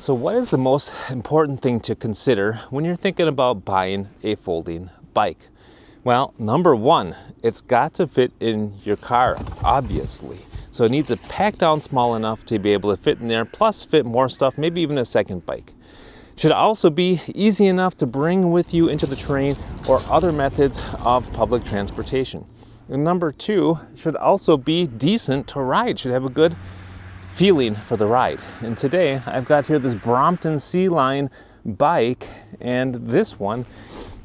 So what is the most important thing to consider when you're thinking about buying a folding bike? Well, number one, it's got to fit in your car, obviously. So it needs to pack down small enough to be able to fit in there, plus fit more stuff, maybe even a second bike. Should also be easy enough to bring with you into the terrain or other methods of public transportation. And number two, should also be decent to ride, should have a good feeling for the ride. And today I've got here this Brompton C Line bike, and this one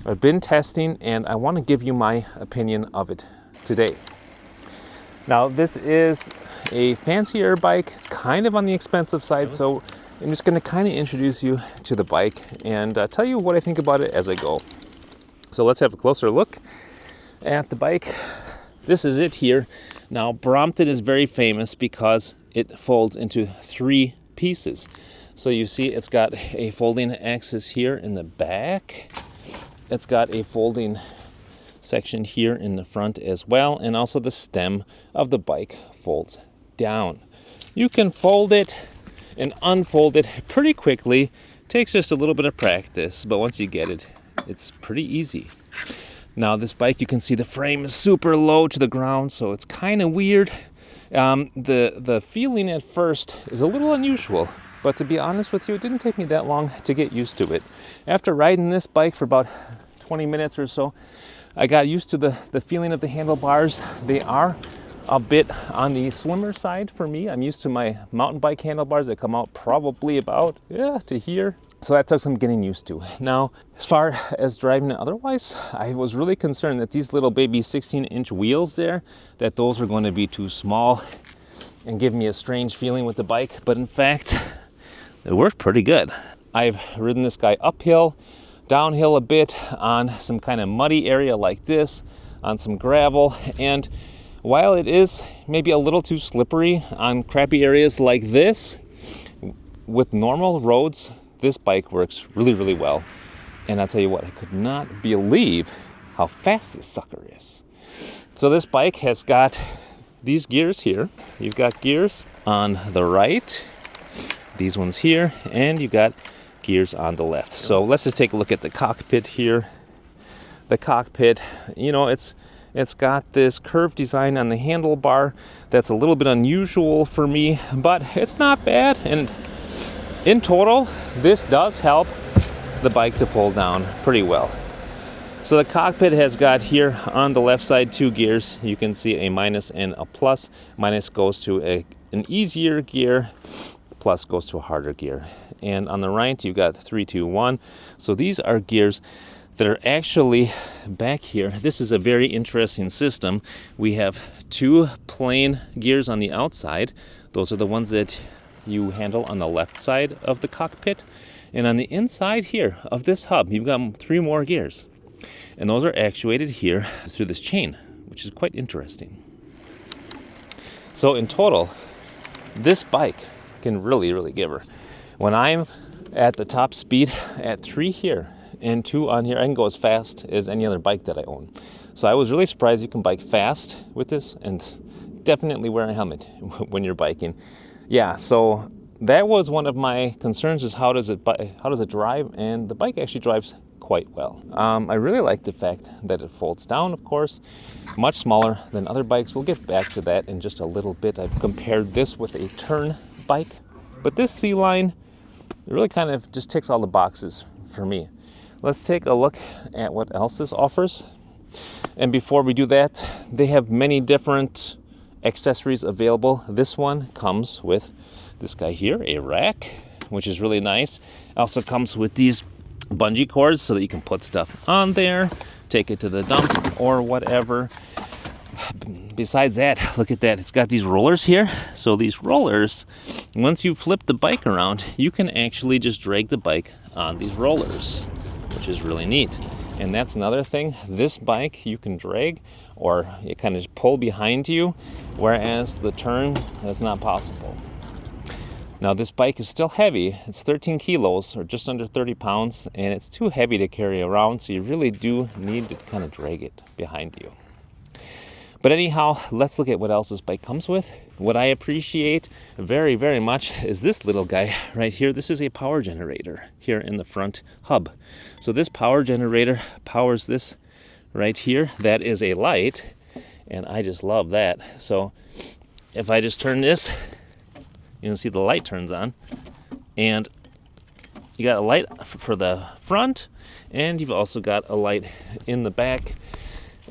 I've been testing and I want to give you my opinion of it today. Now this is a fancier bike. It's kind of on the expensive side, so I'm just going to kind of introduce you to the bike and tell you what I think about it as I go. So let's have a closer look at the bike. This is it here. Now Brompton is very famous because it folds into three pieces. So you see it's got a folding axis here in the back. It's got a folding section here in the front as well, and also the stem of the bike folds down. You can fold it and unfold it pretty quickly. Takes just a little bit of practice, but once you get it, it's pretty easy. Now this bike, you can see the frame is super low to the ground, so it's kind of weird. The feeling at first is a little unusual, but to be honest with you, it didn't take me that long to get used to it. After riding this bike for about 20 minutes or so, I got used to the feeling of the handlebars. They are a bit on the slimmer side for me. I'm used to my mountain bike handlebars that come out probably about to here. So that took some getting used to. Now, as far as driving it otherwise, I was really concerned that these little baby 16-inch wheels there, that those were going to be too small and give me a strange feeling with the bike. But in fact, it worked pretty good. I've ridden this guy uphill, downhill a bit, on some kind of muddy area like this, on some gravel, and while it is maybe a little too slippery on crappy areas like this, with normal roads, this bike works really, really well. And I'll tell you what, I could not believe how fast this sucker is. So this bike has got these gears here. You've got gears on the right, these ones here, and you've got gears on the left. So let's just take a look at the cockpit here. The cockpit, you know, it's got this curved design on the handlebar that's a little bit unusual for me, but it's not bad. And in total, this does help the bike to fold down pretty well. So the cockpit has got here on the left side two gears. You can see a minus and a plus. Minus goes to an easier gear, plus goes to a harder gear. And on the right, you've got 3, 2, 1. So these are gears that are actually back here. This is a very interesting system. We have two plain gears on the outside. Those are the ones that you handle on the left side of the cockpit. And on the inside here of this hub, you've got 3 more gears. And those are actuated here through this chain, which is quite interesting. So in total, this bike can really, really give her. When I'm at the top speed at 3 here and 2 on here, I can go as fast as any other bike that I own. So I was really surprised you can bike fast with this, and definitely wear a helmet when you're biking. Yeah, so that was one of my concerns, is how does it drive, and the bike actually drives quite well. I really like the fact that it folds down, of course, much smaller than other bikes. We'll get back to that in just a little bit. I've compared this with a turn bike, but this C Line really kind of just ticks all the boxes for me. Let's take a look at what else this offers. And before we do that, they have many different accessories available. This one comes with this guy here, a rack, which is really nice. Also comes with these bungee cords so that you can put stuff on there, take it to the dump or whatever. Besides that, look at that, it's got these rollers here. So these rollers, once you flip the bike around, you can actually just drag the bike on these rollers, which is really neat. And that's another thing, this bike you can drag or you kind of pull behind you, whereas the turn, that's not possible. Now this bike is still heavy. It's 13 kilos or just under 30 pounds, and it's too heavy to carry around, so you really do need to kind of drag it behind you. But anyhow, let's look at what else this bike comes with. What I appreciate very, very much is this little guy right here. This is a power generator here in the front hub. So this power generator powers this right here. That is a light, and I just love that. So if I just turn this, you can see the light turns on, and you got a light for the front, and you've also got a light in the back.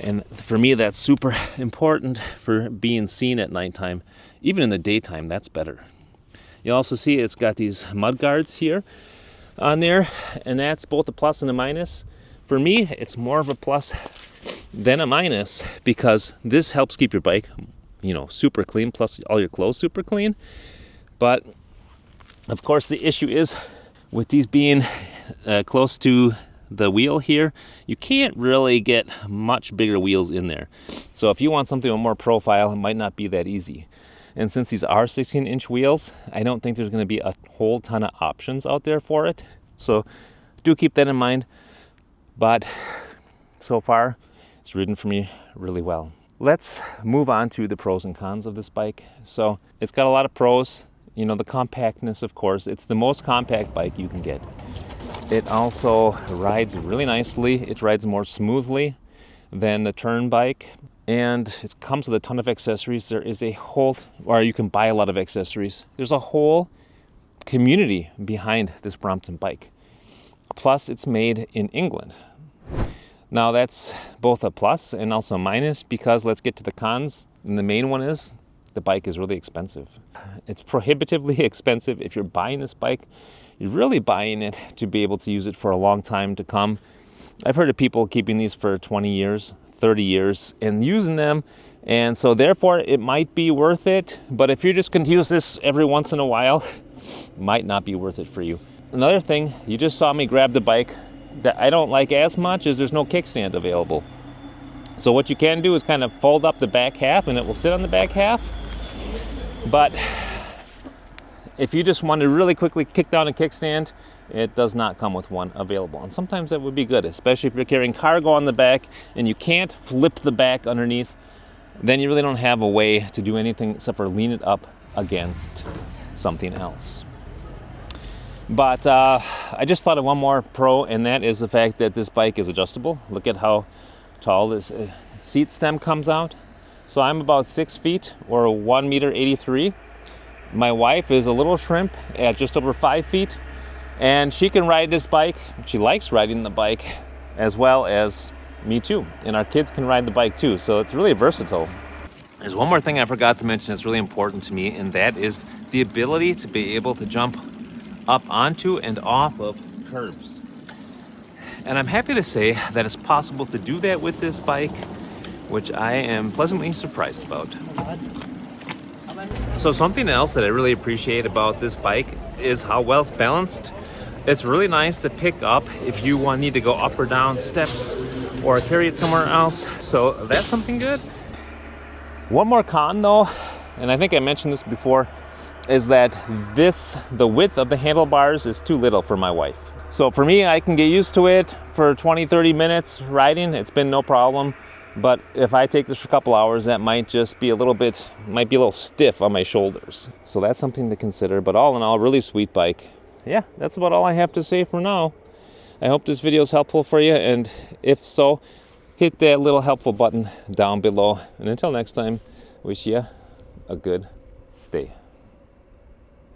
And for me, that's super important for being seen at nighttime. Even in the daytime, that's better. You also see it's got these mud guards here on there, and that's both a plus and a minus. For me, it's more of a plus than a minus because this helps keep your bike, super clean, plus all your clothes super clean. But of course, the issue is with these being close to the wheel here, you can't really get much bigger wheels in there. So if you want something with more profile, it might not be that easy. And since these are 16-inch wheels, I don't think there's going to be a whole ton of options out there for it. So do keep that in mind. But so far, it's ridden for me really well. Let's move on to the pros and cons of this bike. So it's got a lot of pros. The compactness, of course. It's the most compact bike you can get. It also rides really nicely. It rides more smoothly than the Turn bike. And it comes with a ton of accessories. There is you can buy a lot of accessories. There's a whole community behind this Brompton bike. Plus, it's made in England. Now, that's both a plus and also a minus because let's get to the cons. And the main one is the bike is really expensive. It's prohibitively expensive. If you're buying this bike, you're really buying it to be able to use it for a long time to come. I've heard of people keeping these for 20 years, 30 years, and using them. And so therefore, it might be worth it. But if you're just going to use this every once in a while, it might not be worth it for you. Another thing, you just saw me grab the bike that I don't like as much is there's no kickstand available. So what you can do is kind of fold up the back half and it will sit on the back half. But if you just want to really quickly kick down a kickstand, it does not come with one available. And sometimes that would be good, especially if you're carrying cargo on the back and you can't flip the back underneath, then you really don't have a way to do anything except for lean it up against something else. But I just thought of one more pro, and that is the fact that this bike is adjustable. Look at how tall this seat stem comes out. So I'm about 6 feet or 1.83 meters. My wife is a little shrimp at just over 5 feet, and she can ride this bike. She likes riding the bike as well as me too, and our kids can ride the bike too, so it's really versatile. There's one more thing I forgot to mention that's really important to me, and that is the ability to be able to jump up onto and off of curbs. And I'm happy to say that it's possible to do that with this bike, which I am pleasantly surprised about. So something else that I really appreciate about this bike is how well it's balanced. It's really nice to pick up if you need to go up or down steps or carry it somewhere else. So that's something good. One more con though, and I think I mentioned this before, is that the width of the handlebars is too little for my wife. So for me, I can get used to it for 20-30 minutes riding. It's been no problem. But if I take this for a couple hours, that might just be a little stiff on my shoulders. So that's something to consider. But all in all, really sweet bike. Yeah, that's about all I have to say for now. I hope this video is helpful for you. And if so, hit that little helpful button down below. And until next time, wish you a good day.